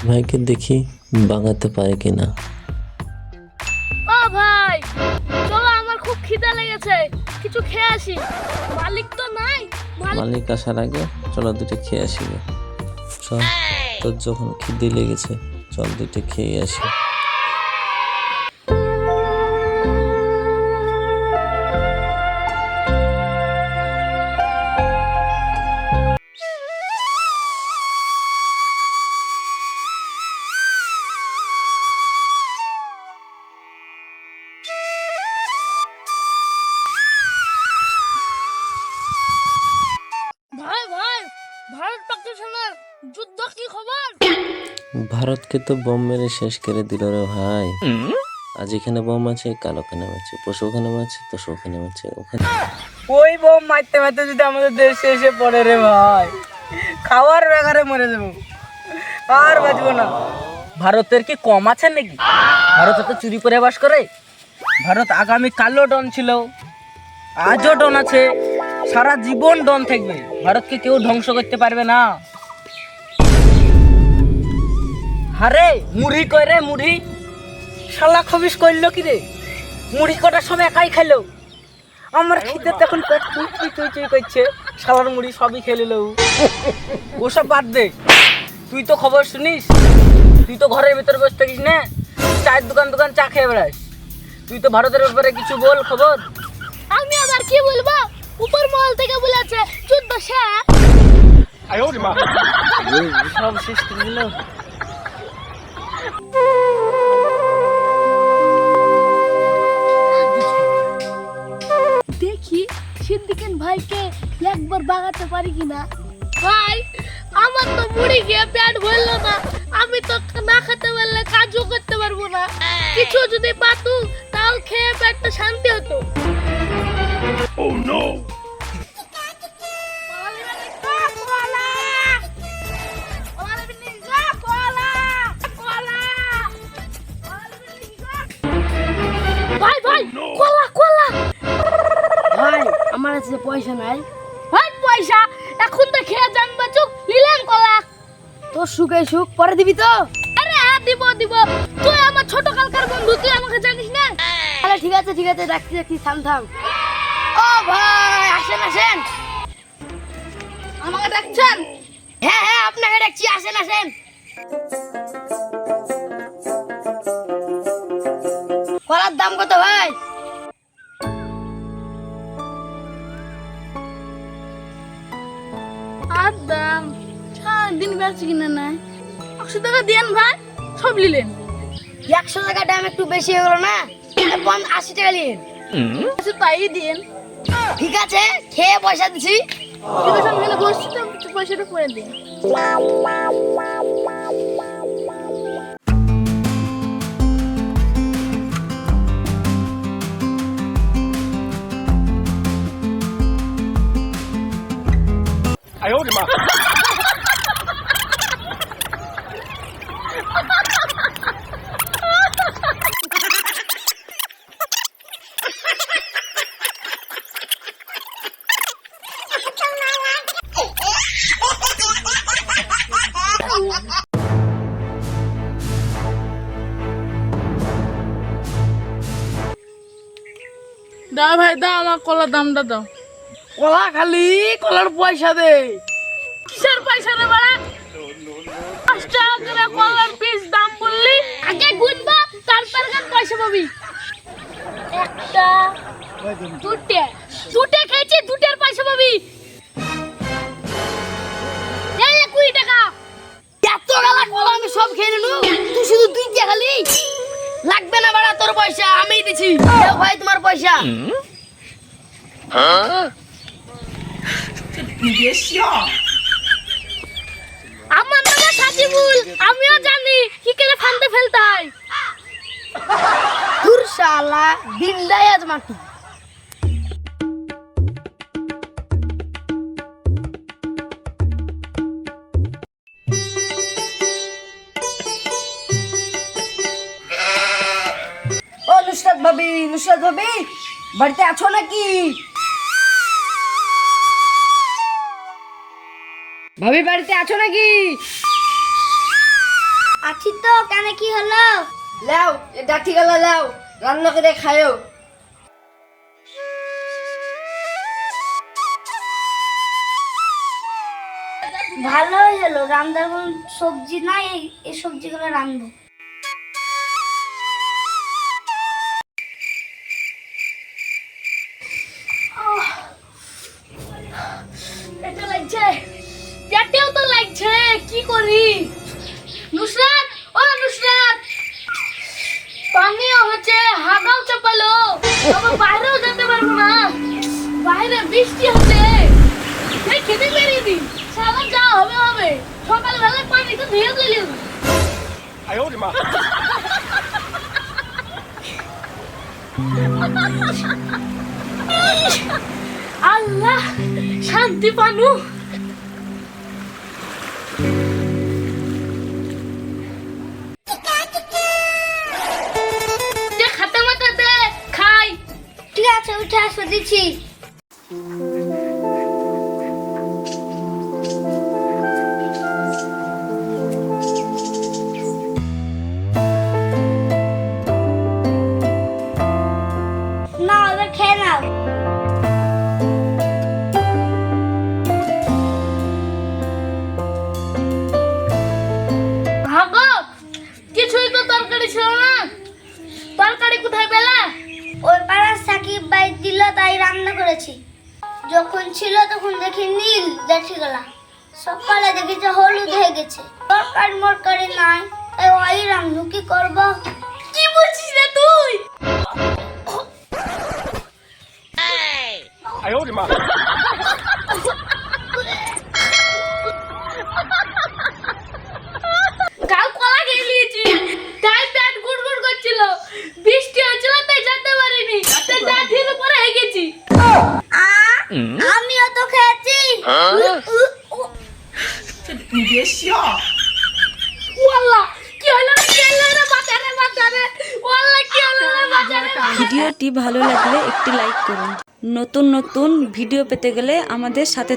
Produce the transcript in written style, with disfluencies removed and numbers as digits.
ভাইকে দেখি বাগাতে পারে কিনা। ও ভাই, চলো, আমার খুব খিদা লেগেছে, কিছু খেয়ে আসি। মালিক তো নাই। মালিক আসার আগে চলো দুটো খেয়ে আসি গে। চল, তোর যখন খিদে লেগেছে চল দুটো খেয়ে আসি। ভাই ভাই, ভারত পাকিস্তানের যুদ্ধ কি খবর? ভারতকে তো বোম মেরে শেষ করে দিল রে ভাই। আজ এখানে বোম আছে, কাল ওখানে আছে, পরশু ওখানে আছে, তরশু ওখানে আছে, ওখানে। ওই বোম মারতে মারতে যদি আমাদের দেশে এসে পড়ে রে ভাই, খাওয়ার বেগারে মরে যাবো, আর বাঁচবো না। ভারতের কি কম আছে নাকি? ভারত তো চুরি করে বাস করে। ভারত আগামী কালও ডন ছিল, আজও ডন আছে, সারা জীবন ডন থাকবে। ভারতকে কেউ ধ্বংস করতে পারবে না। আরে মুড়ি কই রে মুড়ি, শালা খবিস করলো কি রে? মুড়ি কটা সব একাই খাইলো। আমার খিদে তখন পেট চুই চুই চুই করছে, শালার মুড়ি সবই খেয়ে নিল। ওসব বাদ দে, তুই তো খবর শুনিস। তুই তো ঘরের ভিতরে বসে থাকিস না, চায়ের দোকান দোকান চা খেয়ে বেড়াস। তুই তো ভারতের ব্যাপারে কিছু বল খবর। আমি আবার কি বলবো, উপর মহল থেকে বলেছে যুদ্ধ শেষ। সব শেষ করে দিল। দেখি সিদ্দিকের ভাইকে একবার বাগাতে পারি কিনা। ভাই, আমার তো মুড়ি খেয়ে পেট ভরলো না, আমি তো না খেতে পারলে কাজও করতে পারবো না। কিছু যদি পাতু তাও খেয়ে পেটটা শান্তি হতো। ভাই ভাই, কলা কলা। ভাই, আমার কাছে পয়সা নাই। ভাই, পয়সা এখন তো খেয়ে যান বাচুক, নিলাম কলা। তোর সুখে সুখ পরে দিবি তো? আরে হ্যাঁ, দিব দিব। তুই আমার ছোট কালকার বন্ধু, তুই আমাকে জানিস না? তাহলে ঠিক আছে ঠিক আছে, রাখছি রাখছি, থাম থাম। ও ভাই, আসেন আসেন। আমাকে ডাকছেন? হ্যাঁ হ্যাঁ, আপনাকে ডাকছি, আসেন আসেন। কলার দাম কত ভাই? আর দাম সারাদিন বেড়ছে কিনা নাই, 100 টাকা দেন ভাই, সব নিলেন। 100 টাকা দাম একটু বেশি হয়ে গেল না, 80 টাকা নিন। আচ্ছা তাই দিন। ঠিক আছে, খেয়ে পয়সা দিছি। ঠিক আছে, আমি এখানে বসছি তো, কিছু পয়সাটা পরে দিন। দাও ভাই দাও, আমার কলার দামটা দাও। কলা খালি, কলার পয়সা দে। কিসের পয়সা রে বাড়া? 5 টাকা করে কলার পিস দাম বললি, আগে গুনবা তারপর গান পয়সা পাবি। একটা দুটে খেয়েছি, দুটের পয়সা পাবি। এই 20 টাকা। এত গালা কলা আমি সব খেয়ে নিলু, তুই শুধু 2 টাকা খালি। লাগবে না বাড়া তোর পয়সা, আমিই দিছি। দাও ভাই তোমার পয়সা। আমার নাম সাজিবুল, আমিও জানি কি করে ফান্দে ফেলতে হয়। দূর শালা, দিনটাই আজ মাটি। ও নুসরাত ভাবি, নুসরাত ভাবি, বাড়িতে আছো নাকি? ভাবি বাড়িতে আছো নাকি? আছি তো, কেন কি হলো? লাও এ ডাঠি গলা লাও, রান্না করে খায়ও। ভালোই হলো, রান্নার কোনো সবজি নাই, এই সবজিগুলো রান্না। এটা লাগছে, পেটেও তো লাগছে, কি করি? নুসরাত, ও নুসরাত, পানিও হচ্ছে, হাগাও চাপালো, আবার বাইরেও যেতে পারবো না, বাইরে বৃষ্টি হচ্ছে, এই খেতে বেরিয়ে দিন, সারা যা হবে হবে, সকালবেলা পানি তো ধুয়ে দিলি। আল্লাহ, শান্তি পানু। খাতে মাথাতে খাই। ঠিক আছে, উঠে আসো, দিচ্ছি। না, এবার খেয়ে নাও। ভাগো, কিছুই তো তরকারি ছিল না, তরকারি কোথায় পেলে? ওই পাড়ার সাকিব ভাই দিল, তাই রান্না করেছি। যখন ছিল তখন দেখি নীল দেখে গেলাম, সকালে দেখি যে হলুদ হয়ে গেছে, তরকারি মরকারি নাই, তাই ওই রান্না কি করবো? কি বলছিস রে তুই? কাল কলা খেয়ে নিয়েছি, তাই পেট গুড়গুড় করছিল, বৃষ্টি হচ্ছিল তাই যেতে পারিনি, তাই ডাঠির উপরে হয়ে গেছি। আমিও তো খেয়েছি। ওয়াল্লাহ, কি হলো রে, কি হলো রে, বাঁচারে বাঁচারে, ওয়াল্লাহ কি হলো রে, বাঁচারে। ভিডিওটি ভালো লাগলে একটি লাইক করুন। নতুন নতুন ভিডিও পেতে গেলে আমাদের সাথে